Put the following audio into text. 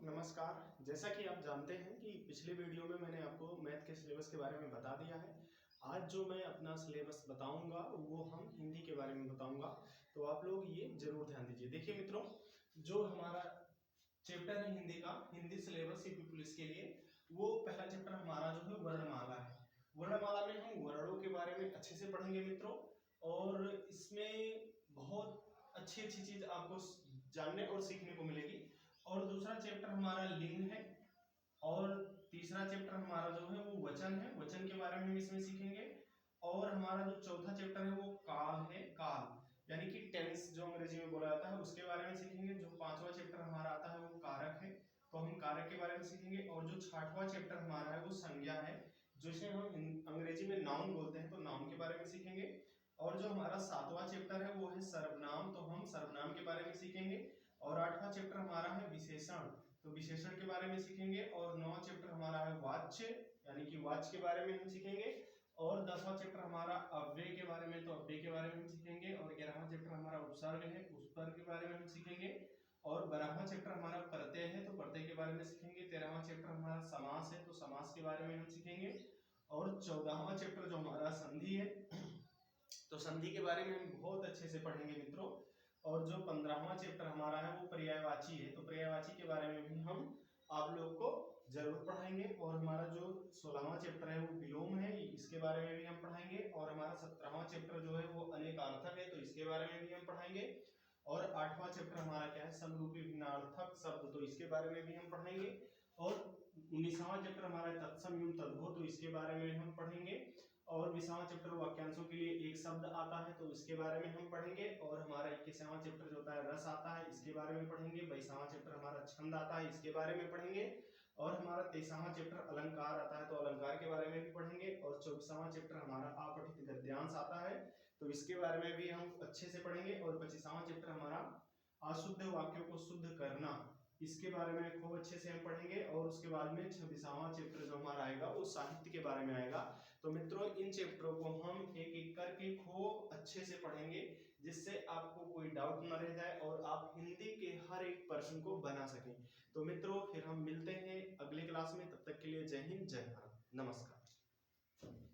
नमस्कार। जैसा कि आप जानते हैं कि पिछले वीडियो में मैंने आपको मैथ के सिलेबस के बारे में बता दिया है। आज जो मैं अपना सिलेबस बताऊंगा वो हम हिंदी के बारे में बताऊंगा, तो आप लोग ये जरूर ध्यान दीजिए। देखिए मित्रों, जो हमारा चैप्टर है हिंदी का, हिंदी सिलेबस यूपी पुलिस के लिए, वो पहला चैप्टर हमारा जो है वर्णमाला है। वर्णमाला में हम वर्णों के बारे में अच्छे से पढ़ेंगे मित्रों, और इसमें बहुत अच्छी अच्छी चीज आपको जानने और सीखने को मिलेगी। और दूसरा चैप्टर हमारा लिंग है, और तीसरा चैप्टर हमारा जो है वो वचन है, वचन के बारे में हम इसमें सीखेंगे। और हमारा जो चौथा चैप्टर है वो काल है, काल यानी कि टेंस जो अंग्रेजी में बोला जाता है उसके बारे में सीखेंगे। जो पांचवा चैप्टर हमारा आता है वो कारक है, तो हम कारक के बारे में सीखेंगे। और जो छठवां चैप्टर हमारा है वो संज्ञा है, जिसे हम अंग्रेजी में नाउन बोलते हैं, तो नाउन के बारे में सीखेंगे। और जो हमारा सातवां चैप्टर है वो है सर्वनाम, तो हम सर्वनाम के बारे में सीखेंगे। और आठवां चैप्टर हमारा है विशेषण, तो विशेषण के बारे में सीखेंगे। और नौवां चैप्टर हमारा है वाच्य, यानी कि वाच्य के बारे में हम सीखेंगे। और 10वां चैप्टर हमारा अव्यय के बारे में, तो अव्यय के बारे में हम सीखेंगे। और 11वां चैप्टर हमारा उपसर्ग है, उपसर्ग के बारे में हम सीखेंगे। और 12वां चैप्टर हमारा प्रत्यय है, तो प्रत्यय के बारे में सीखेंगे। 13वां चैप्टर हमारा समास है, तो समास के बारे में हम सीखेंगे। और 14वां चैप्टर जो हमारा संधि है, तो संधि के बारे में हम बहुत अच्छे से पढ़ेंगे मित्रों। और जो 15वां चैप्टर हमारा है वो पर्यायवाची है, तो पर्यायवाची के बारे में भी हम आप लोग को जरूर पढ़ाएंगे। और हमारा जो 16वां चैप्टर है वो विलोम है, इसके बारे में भी हम पढ़ाएंगे। और हमारा 17वां चैप्टर जो है वो अनेकार्थक है, तो इसके बारे में भी हम पढ़ाएंगे। और 8वां चैप्टर हमारा क्या है, समरूपी भिन्नार्थक शब्द, तो इसके बारे में भी हम पढ़ेंगे। और 19वां चैप्टर हमारा तत्सम एवं तद्भव, तो इसके बारे में हम पढ़ेंगे। और 20वां चैप्टर वाक्यांशों के लिए एक शब्द आता है, तो इसके बारे में हम पढ़ेंगे। और हमारा 21वां चैप्टर जो होता है रस आता है, इसके बारे में पढ़ेंगे। 22वां चैप्टर हमारा छंद आता है, इसके बारे में पढ़ेंगे। और हमारा 23वां चैप्टर अलंकार आता है, तो अलंकार के बारे में भी पढ़ेंगे। और 24वां चैप्टर हमारा अपठित गद्यांश आता है, तो इसके बारे में भी हम अच्छे से पढ़ेंगे। और 25वां चैप्टर हमारा अशुद्ध वाक्यों को शुद्ध करना, इसके बारे में खूब अच्छे से हम पढ़ेंगे। और उसके बाद में 26वां चैप्टर जो हमारा आएगा वो साहित्य के बारे में आएगा। तो मित्रों, इन चैप्टरों को हम एक एक करके खूब अच्छे से पढ़ेंगे, जिससे आपको कोई डाउट न रह जाए और आप हिंदी के हर एक प्रश्न को बना सकें। तो मित्रों, फिर हम मिलते हैं अगले क्लास में, तब तक के लिए जय हिंद, जय भारत, नमस्कार।